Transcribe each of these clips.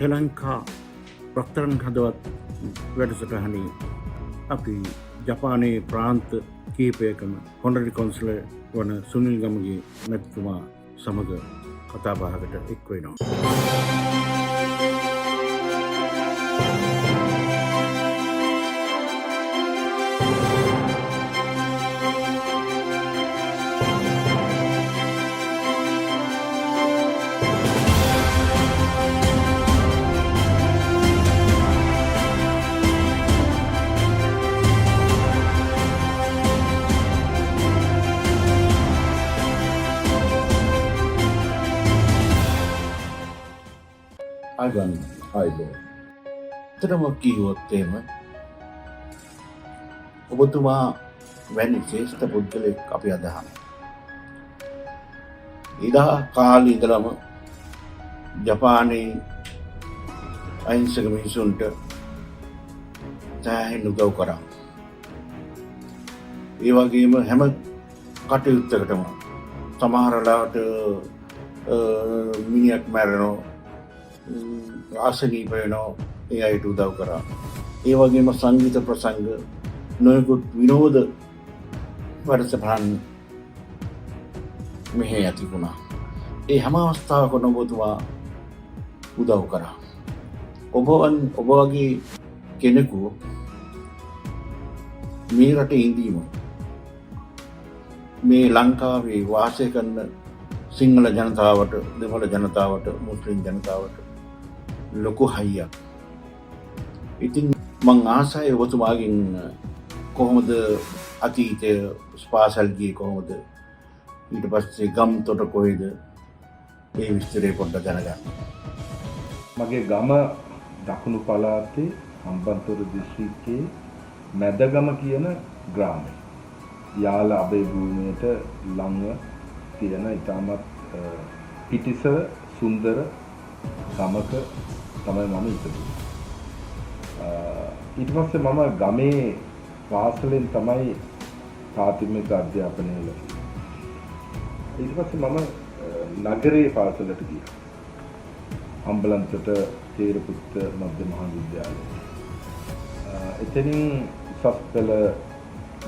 ශ්‍රී ලංකා රත්තරන් හදවත් වැඩසටහනේ අපි ජපානයේ ප්‍රාන්ත කීපයකම හොනරරි කොන්සලර් වන සුනිල් ගමගේ මැතිතුමා සමග කතා බහකට එක් වෙනවා. අගන් අයිබෝ තරම කිව්වොත් එහෙම ඔබතුමා වැනි ශ්‍රේෂ්ඨ පුද්ගලෙක් අපි අදහන. ඉදා කාලේ ඉඳලම ජපානයේ අහිංසක මිනිසුන්ට සෑහෙන උදව් කරා. ඒ වගේම හැම කටයුත්තකටම සමහර ලාට මිනිහෙක් මැරෙනවා, ආසනීප වෙනවා, ඒ අයට උදව් කරා. ඒ වගේම සංගීත ප්‍රසංග, නොයෙකුත් විනෝද වැඩසටහන් මෙහි ඇති වුණා. ඒ හැම අවස්ථාවකම ඔබතුමා උදව් කරා. ඔබ වගේ කෙනෙකු මේ රටේ ඉඳීම මේ ලංකාවේ වාසය කරන සිංහල ජනතාවට, දෙමළ ජනතාවට, මුස්ලිම් ජනතාවට ලොකු හයියක්. ඉතින් මං ආසයි ඔබතුමාගෙන් කොහොමද අතීතය ස්පාසල් ගියේ, කොහොමද ඊට පස්සේ ගම්තොට කොහෙද, ඒ විස්තරේ පොඩ්ඩක් දැනගන්න. මගේ ගම දකුණු පළාතේ හම්බන්තොට දිස්ත්‍රික්කයේ මැදගම කියන ග්‍රාමය. යාල අබේ භූමියට ළඟ තියෙන ඉතාමත් පිටිසර සුන්දර ගමක තමයි මම ඉපදුනේ. ඊට පස්සේ මම ගමේ පාසලෙන් තමයි ප්‍රාථමික අධ්‍යාපනය ලැබුවේ. ඊට පස්සේ මම නගරේ පාසලට ගියා. අම්බලන්තොට තේරපුත්ත මධ්‍ය මහා විද්‍යාලය. එතනින් උසස් පෙළ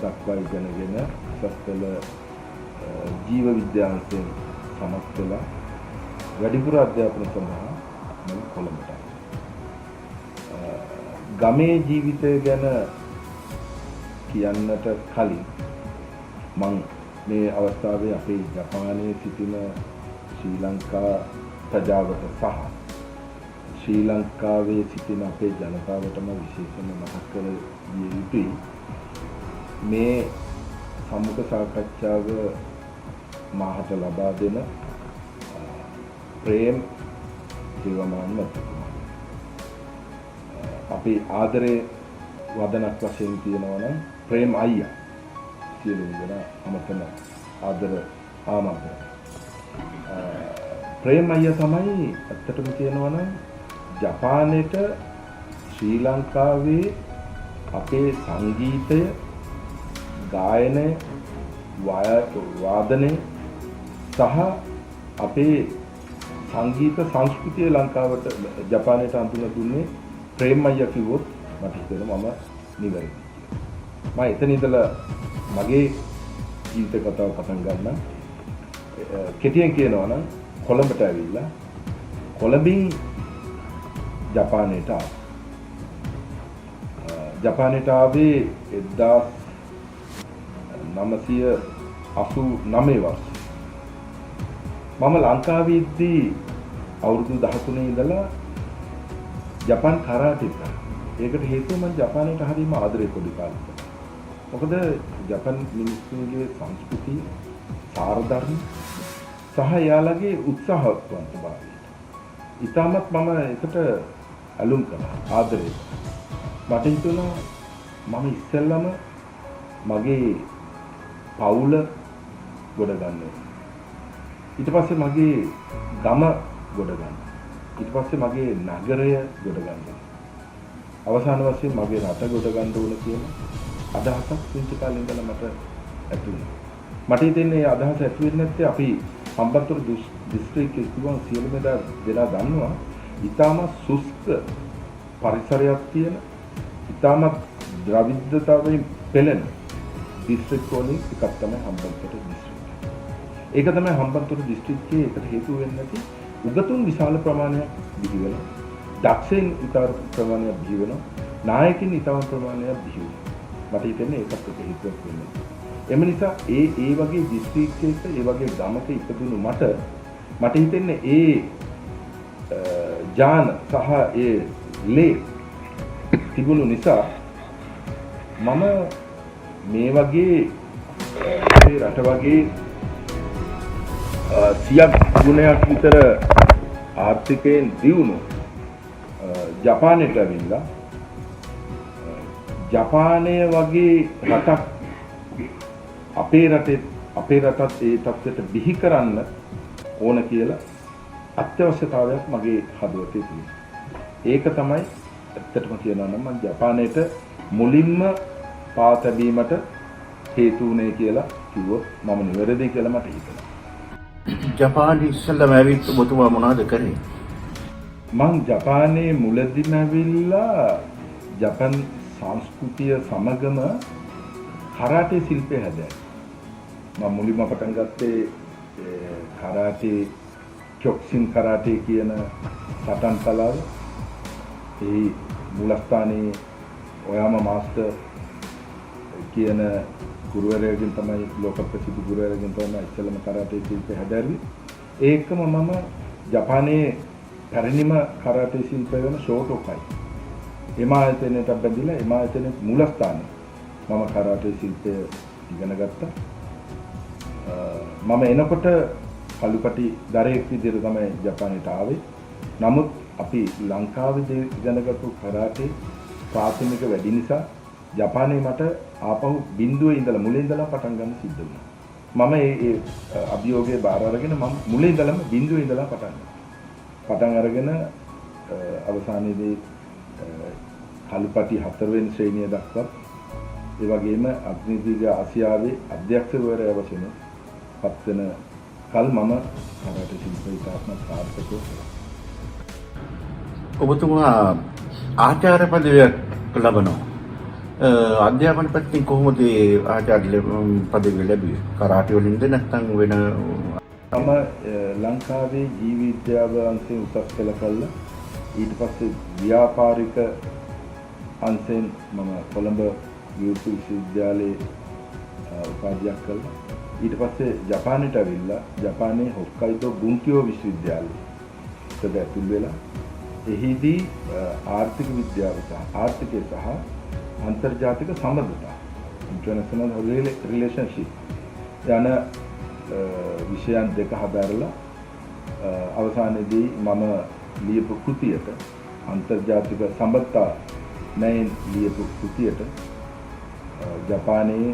දක්වා ඉගෙනගෙන උසස් පෙළ ජීව විද්‍යාංශයෙන් සමත් වෙලා වැඩිපුර අධ්‍යාපන සඳහා මම කොළඹට ආවා. ගමේ ජීවිතය ගැන කියන්නට කලින් මම මේ අවස්ථාවේ අපේ ජපානයේ සිටින ශ්‍රී ලංකා ප්‍රජාවට සහ ශ්‍රී ලංකාවේ සිටින අපේ ජනතාවටම විශේෂයෙන්ම මතක් කර දිය යුතුයි. මේ සම්මුඛ සාකච්ඡාව මාහට ලබා දෙන ප්‍රේම් ජීවමාන මැතිතුමා. අපි ආදරේ වදනක් වශයෙන් කියනවා නම් ප්‍රේම් අයියා සියලුම දෙනා අමතන ආදර ආමන්ත්‍රණ. ප්‍රේම් අයියා තමයි ඇත්තටම කියනවා නම් ජපානයේට ශ්‍රී ලංකාවේ අපේ සංගීතය, ගායනය, වාදනය සහ අපේ සංගීත සංස්කෘතිය ලංකාවට ජපානයට අඳුන දුන්නේ ප්‍රේම් අයියා කිව්වොත් මට හිතෙනවා මම නිවැරදි කියලා. මම එතන ඉඳලා මගේ ජීවිත කතාව පටන් ගන්න. කෙටියෙන් කියනවා නම් කොළඹට ඇවිල්ලා කොළඹින් ජපානයට ආවා. ජපානයට ආවේ 1989 වර්ෂයේ. මම ලංකාවේ ඉද්දී අවුරුදු 13 ඉඳලා ජපාන් කරාටේ කරා. ඒකට හේතුව මම ජපානයට හරිම ආදරේ පොඩි කාලේ. මොකද ජපාන් මිනිස්සුන්ගේ සංස්කෘතිය, සාරධර්ම සහ යාළගේ උත්සාහවන්තභාවය. ඊටමත් මම ඒකට ඇලුම් කළා, ආදරේ. මට හිතුණා මම ඉස්සෙල්ලම මගේ පවුල ගොඩ ගන්නවා. ඊට පස්සේ මගේ ගම ගොඩ ගන්නවා. ඊට පස්සේ මගේ නගරය ගොඩ ගන්නවා. අවසාන වශයෙන් මගේ රට ගොඩ ගන්න ඕන කියන අදහසක් පුංචි කාලේ ඉඳලා මට ඇති වුණා. මට හිතෙන්නේ අදහස ඇති වෙන්නේ නැත්තේ අපි හම්බන්තොට දිස්ත්‍රික්කයේ තිබුණ සියලුම දෙනා දන්නවා ඉතාමත් සුස්ක පරිසරයක් තියෙන ඉතාමත් ද්‍රවිඩතාවයෙන් පෙළෙන දිස්ත්‍රික් වලින් එකක් තමයි හම්බන්තොට දිස්ත්‍රික්කය. ඒක තමයි හම්බන්තොට දිස්ත්‍රික්කයේ එකට හේතු වෙන්නේ නැති උගතුන් විශාල ප්‍රමාණයක් බිහි වෙනවා. දක්ෂයින් ඉතාම ප්‍රමාණයක් බිහි වෙනවා. නායකින් ඉතාම ප්‍රමාණයක් බිහි වෙනවා. මට හිතෙන්නේ ඒකත් එක හේතුවක් වෙන්නේ. එම නිසා ඒ වගේ දිස්ත්‍රික්කයක ඒ වගේ ගමක ඉපදුණු මට හිතෙන්නේ ඒ ජාන සහ ඒ ලේ තිබුණු නිසා මම මේ වගේ අපේ රට වගේ 100ක් ගුණයක් විතර ආර්ථිකයෙන් දියුණු ජපානයට ඇවිල්ලා ජපානය වගේ රටක් අපේ රටත් ඒ තත්ත්වයට බිහි කරන්න ඕන කියලා අත්‍යවශ්‍යතාවයක් මගේ හදවතේ තියෙනවා. ඒක තමයි ඇත්තටම කියනවා නම් මම ජපානයට මුලින්ම පා තැබීමට හේතු වුණේ කියලා කිව්වොත් මම නිවැරදි කියලා මට හිතෙනවා. ජපානයේ ඉස්සෙල්ලාම ඇවිත් ඔබතුමා මොනවද කරේ? මම ජපානයේ මුලදීම ඇවිල්ලා ජපන් සංස්කෘතිය සමගම කරාටේ ශිල්පය හැදෑරුවා. මම මුලින්ම පටන් ගත්තේ කරාටේ චොක්සින් කරාටේ කියන සටන් කලාව. ඒ මූලස්ථානයේ ඔයාම මාස්ටර් කියන ගුරුවරයාගෙන් තමයි ලෝක ප්‍රසිද්ධ ගුරුවරයාගෙන් තමයි ඉස්සෙල්ලාම කරාටේ ශිල්පය හැදෑරුවේ. ඒකම මම ජපානයේ පැරණිම කරාටේ ශිල්පය වෙන ෂෝටෝකයි. එම ආයතනයට බැඳිලා එම ආයතනයේ මූලස්ථානයේ මම කරාටේ ශිල්පය ඉගෙන ගත්තා. මම එනකොට කළුපටි දරයෙක් විදිහට තමයි ජපානයට ආවේ. නමුත් අපි ලංකාවේ ඉගෙනගත්තු කරාටේ ප්‍රාථමික වැඩි නිසා ජපානයේ මට ආපහු බිඳුවේ ඉඳලා මුලින් ඉඳලා පටන් ගන්න සිද්ධ වුණා. මම ඒ අභියෝගයේ බාර අරගෙන මම මුලින් ඉඳලම බිඳුවේ ඉඳලා පටන් අරගෙන අවසානයේදී කළුපටි 4 වෙනි ශ්‍රේණිය දක්වා ඒ වගේම අග්නිදීර්ඝ ආසියාවේ අධ්‍යක්ෂකවරයා වශයෙන් පත් වෙන කල් මම කරාටේ ශිල්පී තාත්මක සාර්ථකව ඔබතුමා ආචාර්ය පදවියක් ලබනවා. අධ්‍යාපන පැත්තෙන් කොහොමද ආචාර්ය පදවිය ලැබුවේ? කරාටේ වලින්ද නැත්නම් වෙන? මම ලංකාවේ ජීව විද්‍යාව අංශයෙන් උසස් පෙළ කළා. ඊට පස්සේ ව්‍යාපාරික අංශයෙන් මම කොළඹ යුතු විශ්වවිද්‍යාලයේ උපාධියක් කළා. ඊට පස්සේ ජපානයට ඇවිල්ලා ජපානයේ හොක්කයිඩෝ බුන්කියෝ විශ්වවිද්‍යාලයට ඇතුල් වෙලා එහිදී ආර්ථික විද්‍යාව සහ ආර්ථිකය සහ අන්තර්ජාතික සම්බන්ධතා ඉන්ටර්නැෂනල් රිලේෂන්ෂිප් යන විෂයන් දෙක හදාරලා අවසානයේදී මම ලියපු කෘතියට අන්තර්ජාතික සම්බන්ධතා නැයින් ලියපු කෘතියට ජපානයේ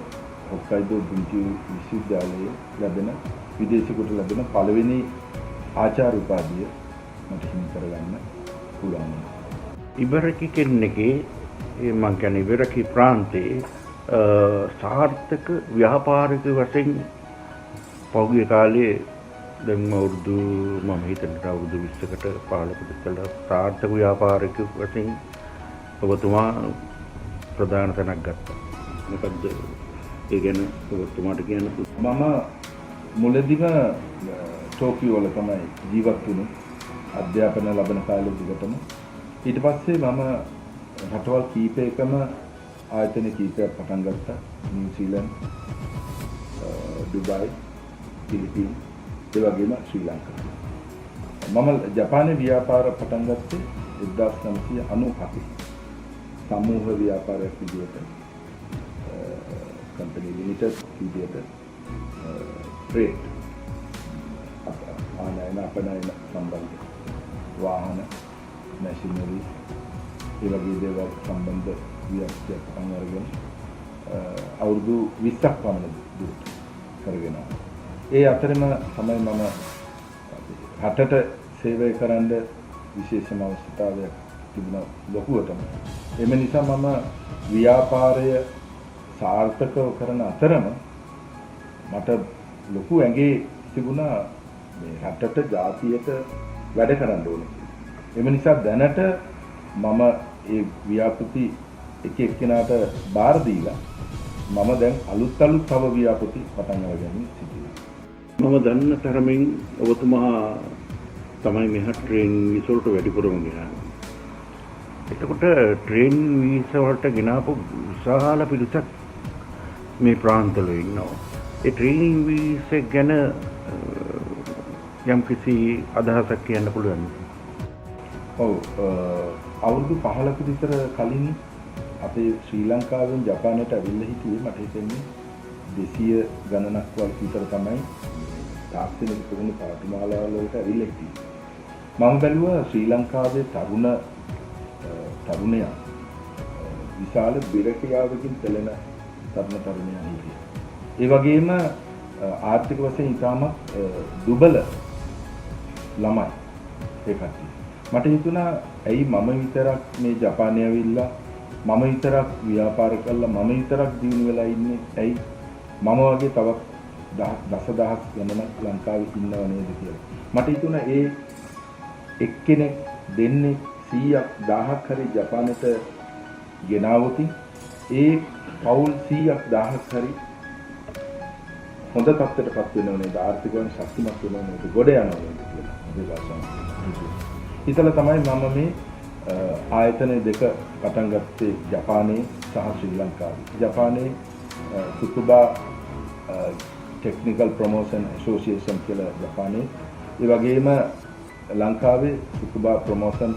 හොක්කයිඩෝ බුන්කියෝ විශ්වවිද්‍යාලයේ ලැබෙන විදේශිකයට ලැබෙන පළවෙනි ආචාර්ය උපාධිය මට හිමි කරගන්න පුළුවන්. ඉබරකි කෙනෙක්ගේ මම කියන්නේ ඉබරකි ප්‍රාන්තයේ සාර්ථක ව්‍යාපාරික වශයෙන් පෞද්ගලික කාලයේ දැන් අවුරුදු මම හිතන්නේ අවුරුදු 20කට 15කට ඉස්සෙල්ලා සාර්ථක ව්‍යාපාරික වශයෙන් ඔබතුමා ප්‍රධාන තැනක් ගත්තා. මොකද්ද ඒ ගැන ඔබතුමාට කියන්න? මම මුලදීම ටෝකියෝ වල තමයි ජීවත් වුණේ අධ්‍යාපන ලබන කාලෙ දිගටම. ඊට පස්සේ මම රටවල් කීපයකම ආයතන කීපයක් පටන් ගත්තා. නිව්සීලන්ත, දුබයි, පිලිපින්, ඒ වගේම ශ්‍රී ලංකාව. මම ජපානයේ ව්‍යාපාර පටන් ගත්තේ 1997 සමූහ ව්‍යාපාරයක් විදිහට කම්පැනි ලිමිටඩ් විදිහට ට්‍රේඩ් ආනයන අපනයන සම්බන්ධ වාහන මැෂිනරි ඒ වගේ දේවල් සම්බන්ධ ව්‍යාපාරයක් පටන් අරගෙන අවුරුදු 20ක් පමණ දුරට කරගෙන ඒ අතරම තමයි මම රටට සේවය කරන්න විශේෂම අවශ්‍යතාවයක් තිබුණා ලොකුවටම. එම නිසා මම ව්‍යාපාරය සාර්ථකව කරන අතරම මට ලොකු ඇඟේ තිබුණා මේ රටට ජාතියට වැඩ කරන්න ඕනේ කියලා. එම නිසා දැනට මම ඒ ව්‍යාපෘති එක එක්කෙනාට බාර දීලා මම දැන් අලුත් තව ව්‍යාපෘති පටන් අරගෙන සිටිනවා. මම දන්න තරමින් ඔබතුමා තමයි මෙහා ට්‍රේන් වීසා වලට වැඩිපුරම ගෙනාවේ. එතකොට ට්‍රේන් වීසා වලට ගෙනාපු විශාල පිරිසක් මේ ප්‍රාන්තවල ඉන්නවා. ඒ ට්‍රේන් වීසා ගැන යම් කිසි අදහසක් කියන්න පුළුවන්. ඔව් අවුරුදු 15ක විතර කලින් අපේ ශ්‍රී ලංකාවෙන් ජපානයට ඇවිල්ලා හිටියේ මට හිතෙන්නේ 200 ගණනක් විතර තමයි තාක්ෂණික පුරුණු පාඨමාලාවල වලට ඇවිල්ලා හිටියේ. මම බැලුවා ශ්‍රී ලංකාවේ තරුණයා විශාල බිරකියාවකින් පෙළෙන තරුණයා හිටියා. ඒ වගේම ආර්ථික වශයෙන් ඉතාමත් දුබල ළමයි ඒ කට්ටිය. මට හිතුණා ඇයි මම විතරක් මේ ජපානයේ ඇවිල්ලා මම විතරක් ව්‍යාපාර කළා මම විතරක් දිනු වෙලා ඉන්නේ ඇයි මම වගේ තවත් දසදහස් ගණනක් ලංකාවේ ඉන්නව නේද කියලා. මට හිතුණා ඒ එක්කෙනෙක් දෙන්නේ 100ක් 1000ක් හරි ජපානයට ගෙනාවොත් ඒ පවුල් 100ක් 1000ක් හරි හොඳ තත්ත්වයකටපත් වෙනව නේද ආර්ථිකව ශක්තිමත් වෙනව නේද ගොඩ යනවා නේද කියලා. ඉතල තමයි මම මේ ආයතන දෙක පටන් ගත්තේ ජපානයේ සහ ශ්‍රී ලංකාවේ. ජපානයේ සුකුබා ටෙක්නිකල් ප්‍රොමෝෂන් ඇසෝසියේෂන් කියලා ජපානයේ ඒ වගේම ලංකාවේ සුකුබා ප්‍රොමෝෂන්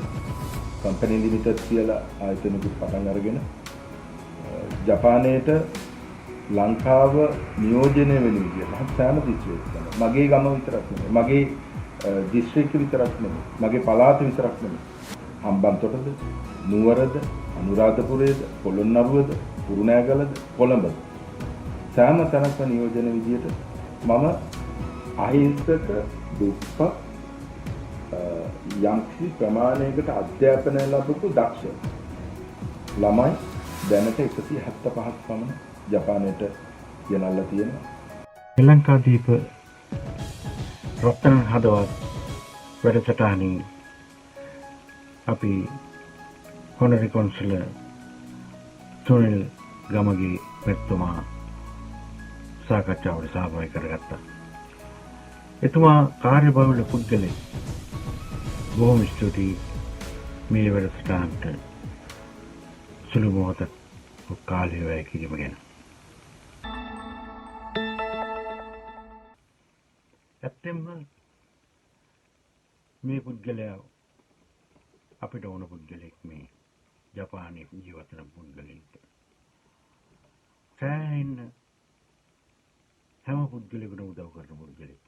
කම්පැනි ලිමිටඩ් කියලා ආයතනයකට පටන් අරගෙන ජපානයේට ලංකාව නියෝජනය වෙන විදිහට සෑම දිස්ත්‍රික්කයකම මගේ ගම විතරක් නෙමෙයි මගේ දිස්ත්‍රික්ක විතරක් නෙමෙයි මගේ පළාත විතරක් නෙමෙයි හම්බන්තොටද නුවරද අනුරාධපුරයේද පොළොන්නරුවද කුරුණෑගලද කොළඹද සෑම තැනකම නියෝජන විදිහට මම අහිංසක දුප්පත් යම්කිසි ප්‍රමාණයකට අධ්‍යාපනය ලැබපු දක්ෂ ළමයි දැනට 175ක් පමණ ජපානයට ගෙනල්ලා තියෙනවා. ශ්‍රී ලංකාදීප රත්න හදවත් වැඩසටහනින් අපි හොනරි කොන්සලර් සුනිල් ගමගේ මෙතුමා සාකච්ඡාවට සහභාගී කරගත්තා. එතුමා කාර්යබහුල පුද්ගලෙක්. බොහොම ස්තුතියි මේ වැඩසටහනට සුළු මොහොතක් කාලය වැය කිරීම ගැන. ඇත්තෙන්ම මේ පුද්ගලයා අපිට ඕන පුද්ගලෙක් මේ ජපානයේ ජීවත් වෙන පුද්ගලෙක්. සෑහෙන හැම පුද්ගලෙකුටම උදව් කරන පුද්ගලෙක්.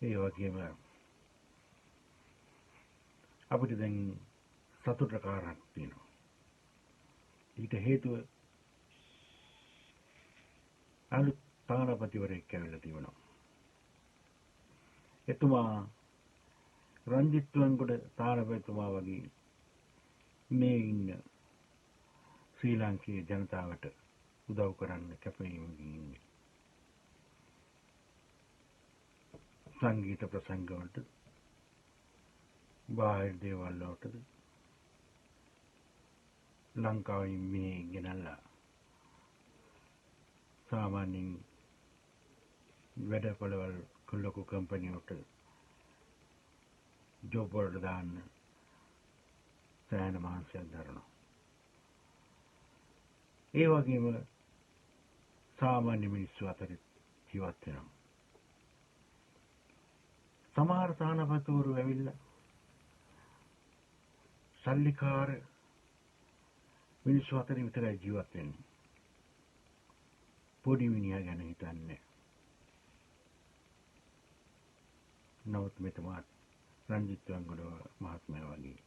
ඒ වගේම අපිට දැන් සතුට කාරණක් තියෙනවා. ඊට හේතුව අලුත් තානාපතිවරයෙක් ඇවිල්ලා තියෙනවා. එතුමා රංජිත්වන්ගොඩ තානාපතිතුමා වගේ මේ ඉන්න ශ්‍රී ලාංකේය ජනතාවට උදව් කරන්න කැපවීමකින් ඉන්නේ. සංගීත ප්‍රසංග වලට බාහිර දේවල් වලටද ලංකාවේ මේ ගෙනල්ලා සාමාන්‍යයෙන් වැඩපළවල් ලොකු කම්පැනි වලට ජොබ් වලට දාන්න සෑහෙන මහන්සියක් දරනවා. ඒ වගේම සාමාන්‍ය මිනිස්සු අතර ජීවත් වෙනවා. සමහර තානාපතිවරු ඇවිල්ලා සල්ලිකාර මිනිස්සු අතර විතරයි ජීවත් වෙන්නේ. පොඩි මිනිහා ගැන හිතන්නේ. නමුත් මෙතුමා රංජිත්වන්ගොඩ මහත්මයා වගේ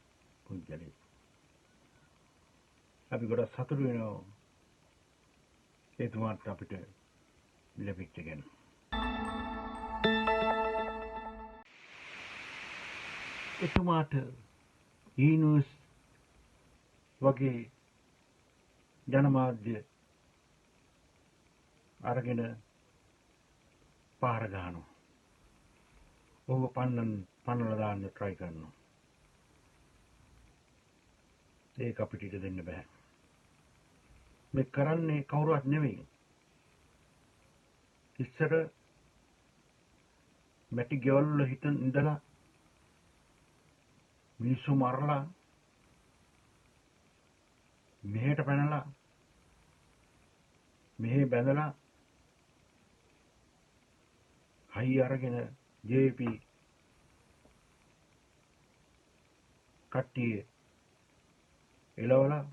පුද්ගලෙක්. අපි ගොඩක් සතුටු වෙනවා එතුමාට අපිට ලැබිච්ච ගැන. එතුමාට ඊනුස් වගේ ජනමාධ්‍ය අරගෙන පාර ගන්නවා. ඔහුව පන්නලා දාන්න try කරනවා. ඒක අපිට ඉඩ දෙන්න බෑ. මේ කරන්නේ කවුරුවත් නෙවෙයි. ඉස්සර මැටි ගෙවල් වල ඉඳලා මිනිස්සු මරලා මෙහෙට පැනලා මෙහෙ බැඳලා හයි අරගෙන JP කට්ටිය එළවලා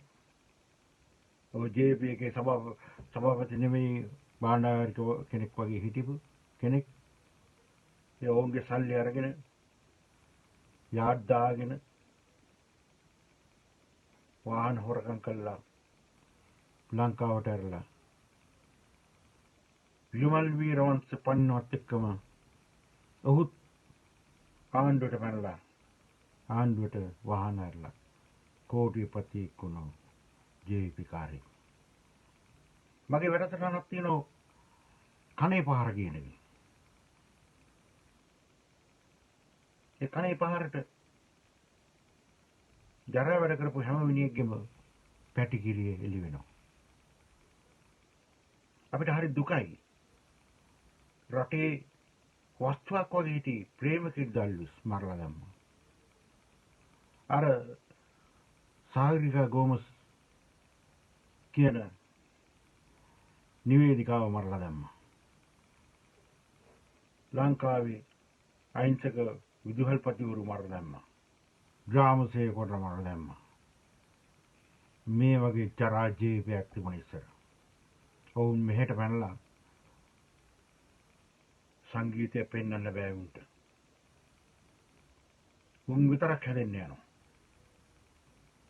ඔය JP එකේ සභාපති නෙමෙයි බාණ්ඩාගාරික කෙනෙක් වගේ හිටපු කෙනෙක් ඒ ඔවුන්ගේ සල්ලි අරගෙන යාඩ් දාගෙන වාහන හොරකම් කළා ලංකාවට ඇරලා විමල් වීරවංශ පන්නවත් එක්කම ඔහුත් ආණ්ඩුවට පැනලා ආණ්ඩුවට වාහන ඇරලා කෝටිපතියෙක් වුණා JP කාරේ. මගේ වැඩසටහනක් තියෙනවා කනේ පහර කියන එක. ඒ කනේ පහරට ජරා වැඩ කරපු හැම මිනිහෙක්ගෙම පැටිකිරිය එළි වෙනවා. අපිට හරි දුකයි. රටේ වස්තුවක් වගේ හිටි ප්‍රේමකිර දල්විස් මරලා දැම්මා. අර සාගරිකා ගෝමස් කියන නිවේදිකාව මරලා දැම්මා. ලංකාවේ අහිංසක විදුහල්පතිවරු මරලා දැම්මා. ග්‍රාම සේවකවරු මරලා දැම්මා. මේ වගේ චරාජීවයක් තිබුණ ඉස්සර. ඔවුන් මෙහෙට පැනලා සංගීතය පෙන්වන්න බෑ උන්ට. උන් විතරක් හැදෙන්න යනවා.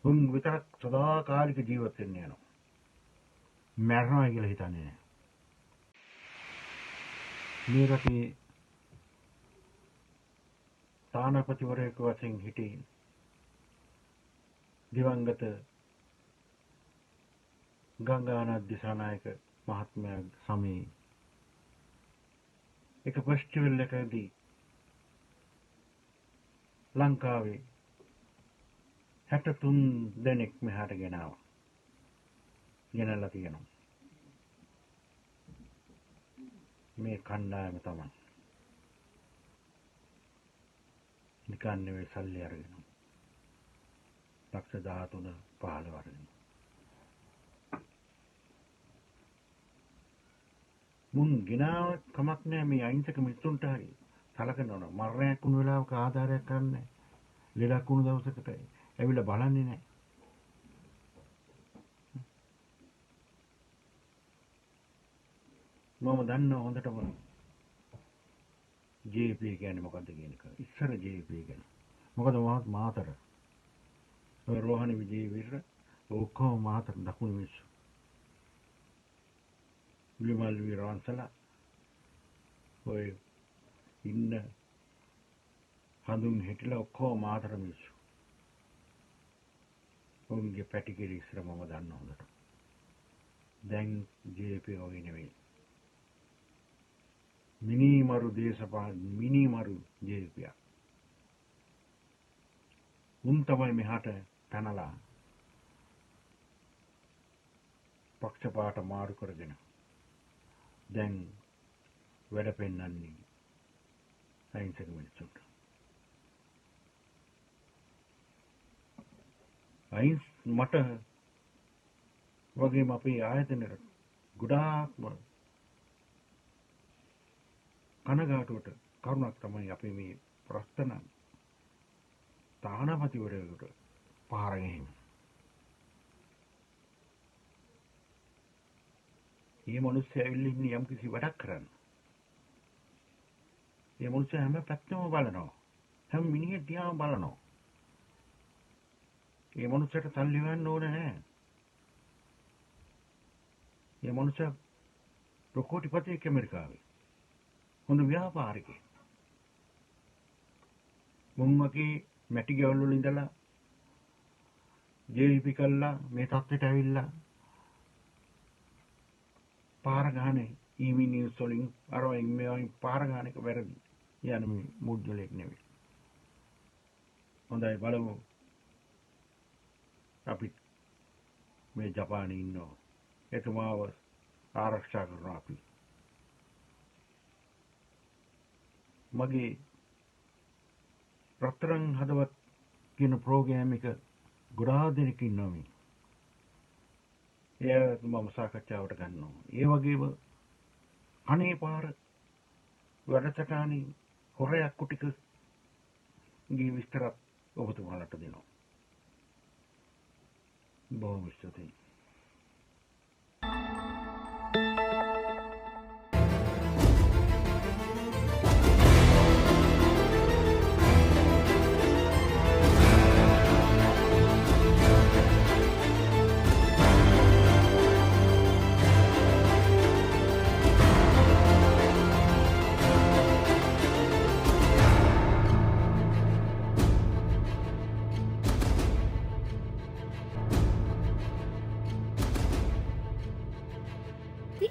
උන් විතරක් සදාකාලික ජීවත් වෙන්න යනවා. මරනවා කියලා හිතන්නේ නෑ. මේ රටේ තානාපතිවරයෙකු වශයෙන් හිටියේ දිවංගත ගංගානාථ දිසානායක මහත්මයා සමයේ එක ෆෙස්ටිවල් එකකදී ලංකාවේ 63 දෙනෙක් මෙහාට ගෙනාවා. ගෙනල්ලා තියෙනවා. මේ කණ්ඩායම තමයි. නිකන් නෙවෙයි සල්ලි අරගෙන. ලක්ෂ 13 15 අරගෙන. මුන් ගිනාව කමක් නෑ මේ අහිංසක මිනිස්සුන්ට හරි සලකනවා. මරණයක් වුණ වෙලාවක ආධාරයක් කරන්නේ. ලෙඩක් වුණ දවසකට ඇවිල්ලා බලන්නේ නෑ. මම දන්නවා හොඳටම JP කියන්නේ මොකද්ද කියන එක. ඉස්සර JP ගැන. මොකද මාතර රෝහණ විජේවීර ඔක්කොම මාතර දකුණු මිනිස්සු. විමල් වීරවංශලා ඔය ඉන්න හඳුන් හිටලා ඔක්කොම මාතර මිනිස්සු. උන්ගේ පැටිකිරි ඉස්සර මම දන්නවා හොඳට. දැන් JP වගේ නෙවෙයි. මිනිමරු දේශපාලන මිනිමරු JP. උන් තමයි මෙහාට පැනලා පක්ෂපාත මාරු කරගෙන දැන් වැඩ පෙන්නන්නේ අහිංසක මිනිස්සුන්ට. මට වගේම අපේ ආයතනයට ගොඩාක්ම කනගාටුවට කරුණක් තමයි අපි මේ ප්‍රශ්න තානාපතිවරයෙකුට පහර ගැනීම. මේ මිනිස්සු ඇවිල්ලා ඉන්නේ යම් කිසි වැඩක් කරන්න. මේ මිනිස්සු හැම පැත්තම බලනවා. හැම මිනිහෙක් දිහාම බලනවා. මේ මිනිස්සුන්ට සල්ලි හොයන්න ඕනේ නැහැ. මේ මිනිස්සු ප්‍රකෝටිපතියෙක් ඇමරිකාවේ. හොඳ ව්‍යාපාරිකයෙක්. මුම්මකේ මැටි ගෙවල් වල ඉඳලා JP කළා මේ තත්ත්වයට ඇවිල්ලා පාර ගහන්නේ ඊවි නිවුස් වලින් අරවයින් මේවයින් පාර ගහන එක වැරදි. යන මේ මුද්දලෙක් නෙවෙයි. හොඳයි බලමු. අපි මේ ජපානයේ ඉන්නවා. එතුමාව ආරක්ෂා කරනවා අපි. මගේ රත්තරන් හදවත් කියන ප්‍රෝග්‍රෑම් එක ගොඩාක් දෙනෙක් ඉන්නවා මේ. එයා මම සාකච්ඡාවට ගන්නවා. ඒ වගේම අනේ පාර වැඩසටහනේ හොරයක් කුටික ගේ විස්තරත් ඔබතුමාලට දෙනවා. බොහොම ස්තුතියි.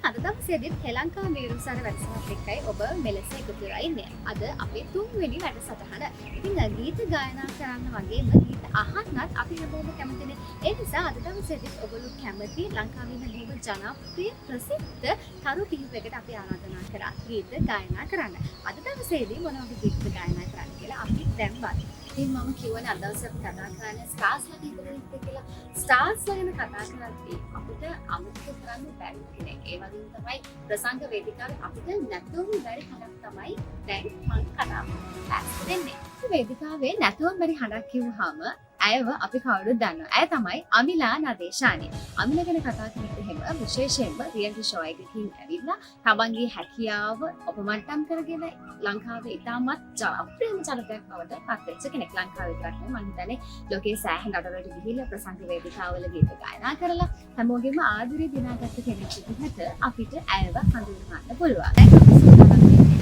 අද දවසේදීත් ශ්‍රී ලංකා වීරුසාර වැඩසටහනත් එක්කයි ඔබ මෙලෙස එකතු වෙලා ඉන්නේ. අද අපේ 3 වෙනි වැඩසටහන. ඉතින් ගීත ගායනා කරන්න වගේම ගීත අහන්නත් අපි හැමෝම කැමතිනේ. ඒ නිසා අද දවසේදීත් ඔයගොල්ලෝ කැමති ලංකාවේ ඉන්න බොහොම ජනප්‍රිය ප්‍රසිද්ධ තරු කිහිපයකට අපි ආරාධනා කරා ගීත ගායනා කරන්න. අද දවසේදී මොනවද ගීත ගායනා කරන්න කියලා අපි දැන් බලමු. ඉතින් මම කියවනේ අද දවසේ අපි කතා කරන්නේ ස්ටාර්ස්ලා කිහිපෙනෙක් කියලා. ස්ටාර්ස්ලා ගැන කතා කරද්දී අපිට අමතක කරන්න බැරි කෙනෙක්. ඒ වගේම තමයි ප්‍රසංග වේදිකාවේ අපිට නැතුම් බැරි හඬක් තමයි දැන් මම කතා කරන්නේ. වේදිකාවේ නැතුම් බැරි හඬක් කිව්වහම ඇයව අපි කවුරුත් දන්නවා. ඇය තමයි අමිලා නදේශානි. අමිලා ගැන කතා කරනකොට එහෙම විශේෂයෙන්ම රියැලිටි ෂෝ එකකින් ඇවිල්ලා තමන්ගේ හැකියාව ඔපමට්ටම් කරගෙන ලංකාවේ ඉතාමත් ජනප්‍රියම චරිතයක් බවට පත්වෙච්ච කෙනෙක්. ලංකාවේ විතරක් නෙවෙයි මම හිතන්නේ ලෝකයේ සෑහෙන රටවලට ගිහිල්ලා ප්‍රසංග වේදිකාවල ගීත ගායනා කරලා හැමෝගෙම ආදරය දිනාගත්ත කෙනෙක් විදිහට අපිට ඇයව හඳුන්වන්න පුළුවන්. දැන් අපි සූදානම් වෙන්නේ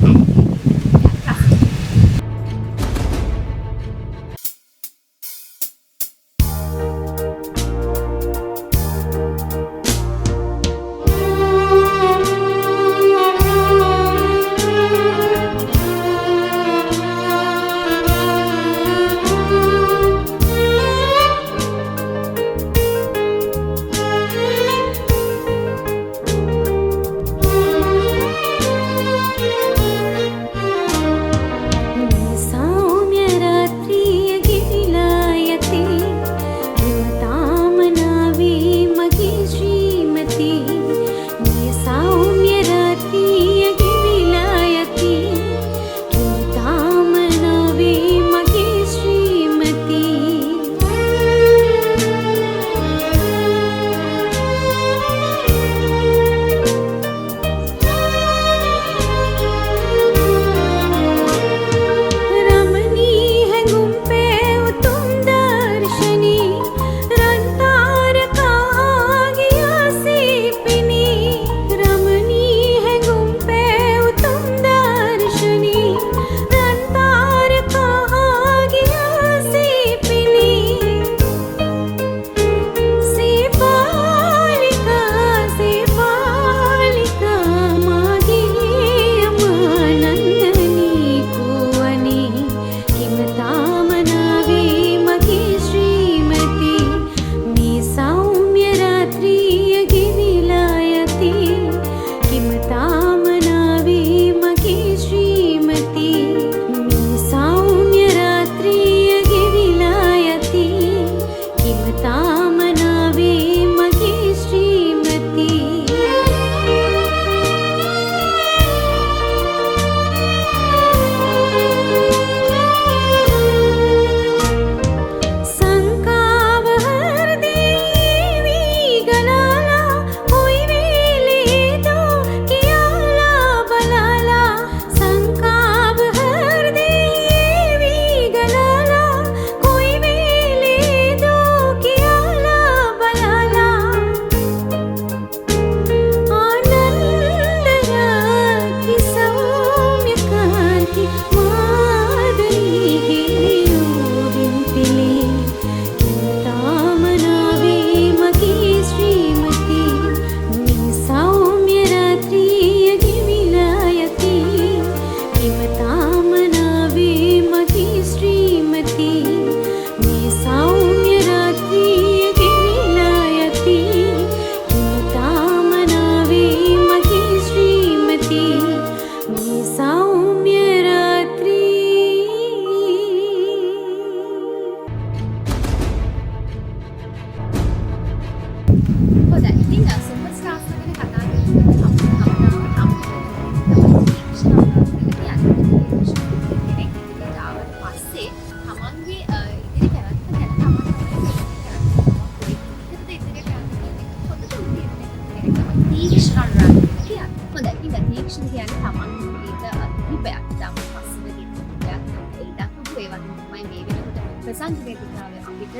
වගේම තමයි මේ වෙනකොට ප්‍රසංග වේදිකාවේ අපිට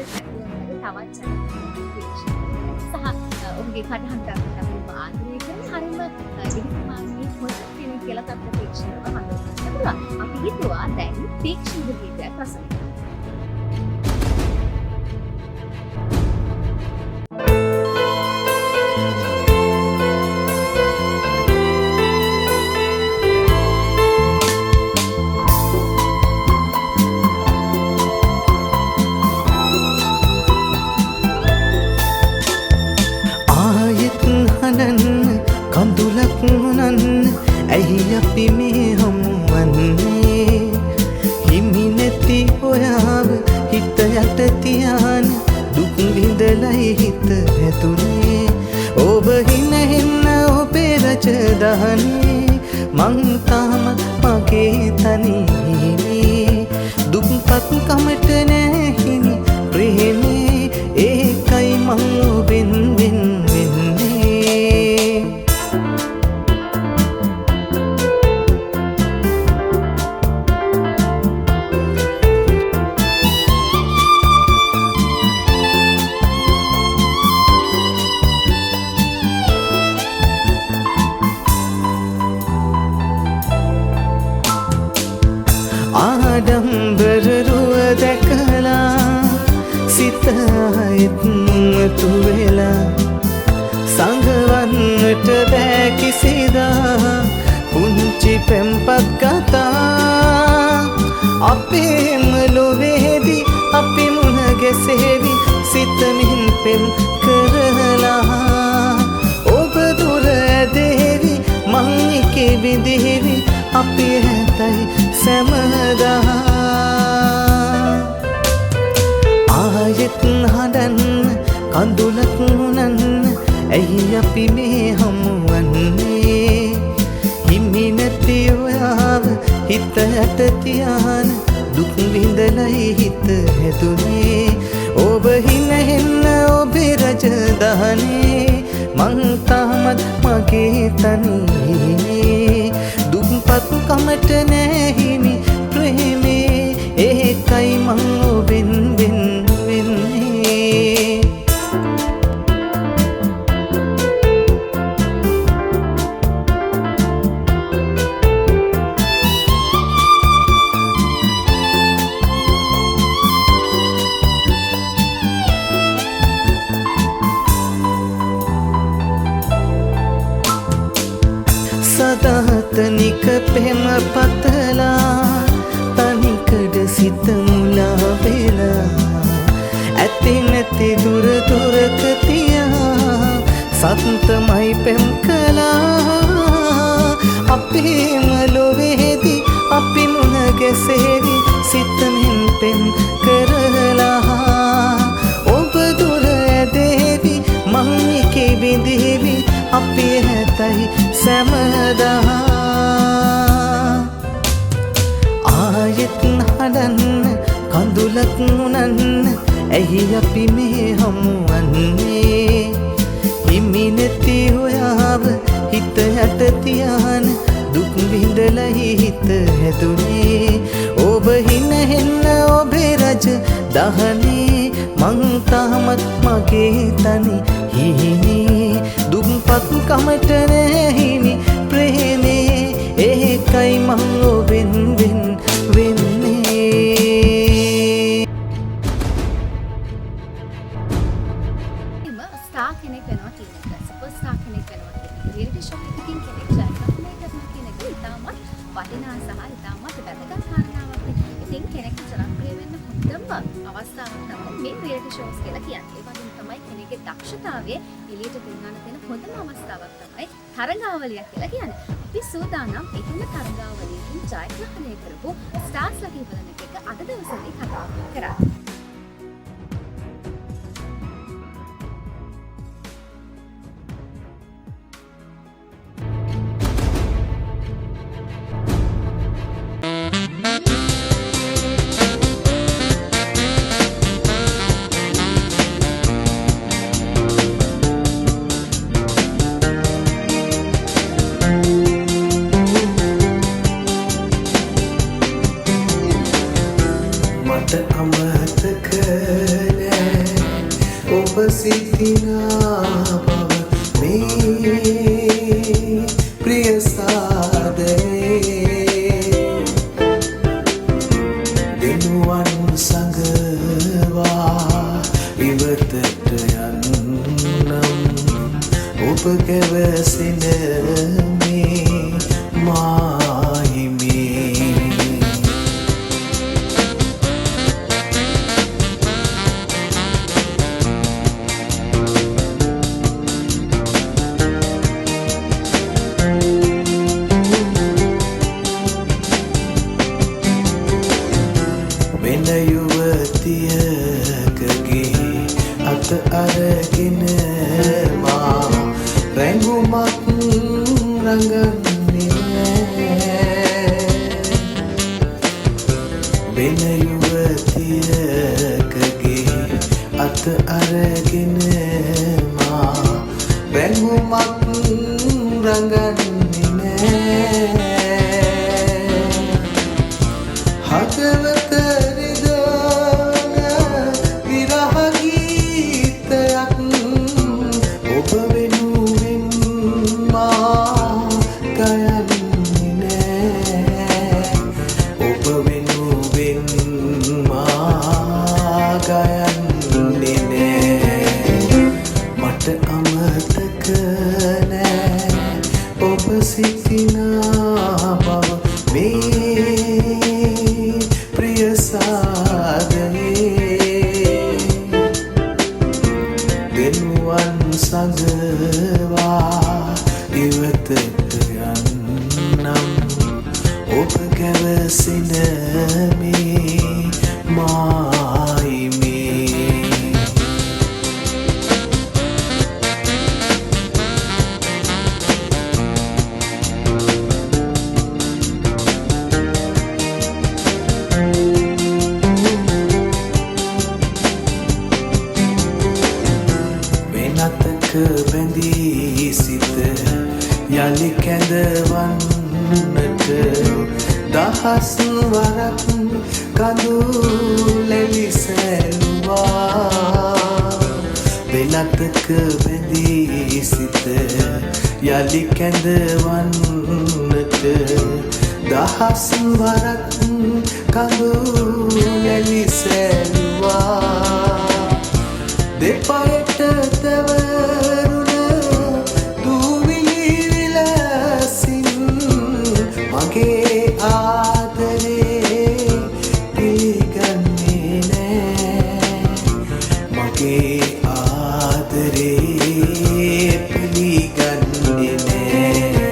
තවත් සහ ඔහුගේ කටහඬ අපිට ආදරය කරන හරිම ඉදිරිමාන්නේ හොඳ කෙනෙක් කියලා අපිට ප්‍රේක්ෂකව හඳුන්වන්න පුළුවන්. අපි හිතුවා දැන් ප්‍රේක්ෂක ගීතයක් රසවිඳින්න. කඳුලක් නන්න ඇයි අපි මේ හමුවන්නේ හිමි නැති ඔයාව හිත යට තියාන දුක් විඳලයි හිත හැදුනේ ඔබ හින හින්න ඔබේ රජදහනේ මං තාමත් මගේ තනිහිනේ දුක්පත් කමට නැහිනි ප්‍රේමේ ඒකයි මං ඔබෙන් වෙන් ආඩම්බරරුව දැකලා සිත එත්තු වෙලා සංගවන්නට බෑ කිසිදා පුංචි පෙම්පත් කතා අපේම ලොවේදී අපි මුණ ගැසේවි සිතමින් පෙම් කරලා ඔබ දුර ඇදේවි මං එකේ විඳේවි අපි ඇතයි සැමදා ආයෙත් හඬන්න කඳුලක් නන්න ඇයි අපි මේ හමුවන්නේ හිමි නැති ඔයාව හිත යට තියාන දුක් විඳලයි හිත හැදුනේ ඔබ හින හෙන්න ඔබේ රජදහනේ මං තාමත් මගේ තනිහිනේ දුක්පත් කමට නැහිනි ප්‍රේමේ ඒකයි මං ඔබෙන් වෙන් වෙන්නේ සදාතනික පෙම පතලා තනිකඩ සිත මුලා වෙලා ඇති නැති දුර දුරක තියා සත්තමයි පෙම් කළා අපේම ලොවේදී අපි මුණ ගැසේවි සිතමින් පෙම් කරලා ඔබ දුර ඇදේවි මං එකේ විඳේවි අපි ඇතයි සැමදා ආයෙත් හඬන්න කඳුලක් නන්න ඇයි අපි මේ හමුවන්නේ හිමි නැති ඔයාව හිත යට තියාන දුක් විඳලයි හිත හැදුනේ ඔබ හින හෙන්න ඔබේ රජදහනේ මං තාමත් මගේ තනිහිනේ දුක්පත් කමට නැහිනි ප්‍රේමේ ඒකයි මං ඔබෙන් වෙන් වෙන්නේ ස්ටාර් කෙනෙක් වෙනවා කියන එක සුපර් ස්ටාර් කෙනෙක් වෙනවා කියන එක රියැලිටි ෂෝ එකකින් කෙනෙක් ජයග්‍රහණය කරනවා කියන එක ඉතාමත් වටිනා සහ ඉතාමත් වැදගත් කාරණාවක්. ඉතින් කෙනෙක්ට ජනප්‍රිය වෙන්න හොඳම අවස්ථාවක් තමයි මේ රියැලිටි ෂෝස් කියලා කියන්නේ. ඒ වගේම තමයි කෙනෙක්ගේ දක්ෂතාවය එළියට පෙන්වන්න තියෙන හොඳම අවස්ථාවක් තමයි තරඟාවලියක් කියලා කියන්නේ. අපි සූදානම් එකම තරඟාවලියකින් ජයග්‍රහණය කරපු ස්ටාර්ස්ලා කීප දෙනෙක් එක්ක අද දවසේදී කතා කරා. මට අමතක නෑ ඔබ සිටිනා බව මේ ප්‍රිය සාදරේ දෙනුවන් සඟවා ඉවතට යන්නම් ඔබ ගැවසෙන මේ මාහිමේ වෙන යුවතියකගේ අත අරගෙන මා රැඟුමක් රඟන්නේ නෑ වෙන යුවතියකගේ අත අරගෙන මා රැඟුමක් රඟන්නේ නෑ හදවත රිදවන විරහ ගීතයක් ඔබ වෙනුවෙන් මා ගයන්නේ නෑ ඔබ වෙනුවෙන් මා ගයන්නේ නෑ මට අමතක නෑ ඔබ සිටිනා බව මේ ප්‍රිය සාදරේ දෙනුවන් සඟවා ඉවතට යන්නම් ඔබ ගැවසෙන මේ මායිමේ වෙනතක බැඳී සිත යලි කැඳවන්නට දහස් වරක් කඳුලැලි සැලුවා වෙනතක බැඳී සිත යලි කැඳවන්නට දහස් වරක් කඳුලැලි සැලුවා දෙපයට තවරුණ දූවිලි විලසින් මගේ ආදරේ පිළිගන්නේ නෑ මගේ ආදරේ පිළිගන්නේ නෑ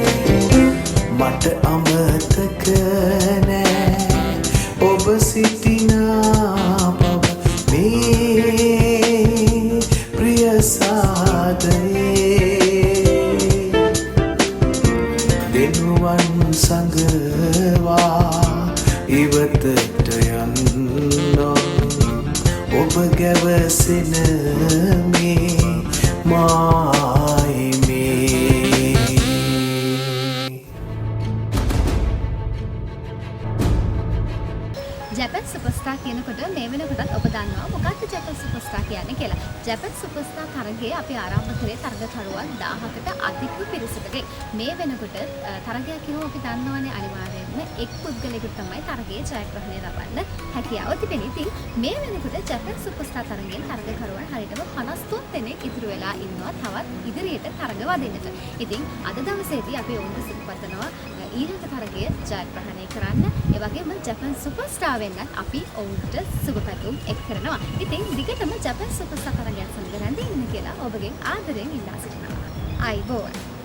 මට අමතක නෑ ඔබ සිටිනා බව මේ ප්‍රිය සාදරේ දෙනුවන් සඟවා ඉවතට යන්නම් ඔබ ගැවසෙන මේ මායිමේ ජැපන් සුපර්ස්ටාර් කියනකොට මේ වෙනකොටත් ඔබ දන්නවා මොකක්ද ජැපන් සුපර්ස්ටාර් කියන්නේ කියලා. ජැපන් සුපර්ස්ටාර් තරගයේ අපි ආරම්භ කරේ තරගකරුවන් 1000කට අධික පිරිසකගෙන්. මේ වෙනකොට තරගයක් කියනවා අපි දන්නවනේ අනිවාර්යයෙන්ම එක් පුද්ගලයෙකුට තමයි තරගයේ ජයග්‍රහණය ලබන්න හැකියාව තිබෙන්නේ. ඉතින් මේ වෙනකොට ජැපන් සුපර්ස්ටාර් තරගයෙන් තරගකරුවන් හරියටම 53 දෙනෙක් ඉතුරු වෙලා ඉන්නවා තවත් ඉදිරියට තරග වදින්නට. ඉතින් අද දවසේදී අපි ඔවුන්ට සුබපතනවා ඊළඟ තරගය ජයග්‍රහණය කරන්න. ඒ වගේම ජපන් සුපර්ස්ටාර් වෙන්නත් අපි ඔවුන්ට සුබපැතුම් එක් කරනවා. ඉතින් දිගටම ජපන් සුපර්ස්ටාර් තරගයන් සමග රැඳෙන්න කියලා ඔබගෙන් ආදරයෙන් ඉල්ලා සිටිනවා. ආයිබෝවන්.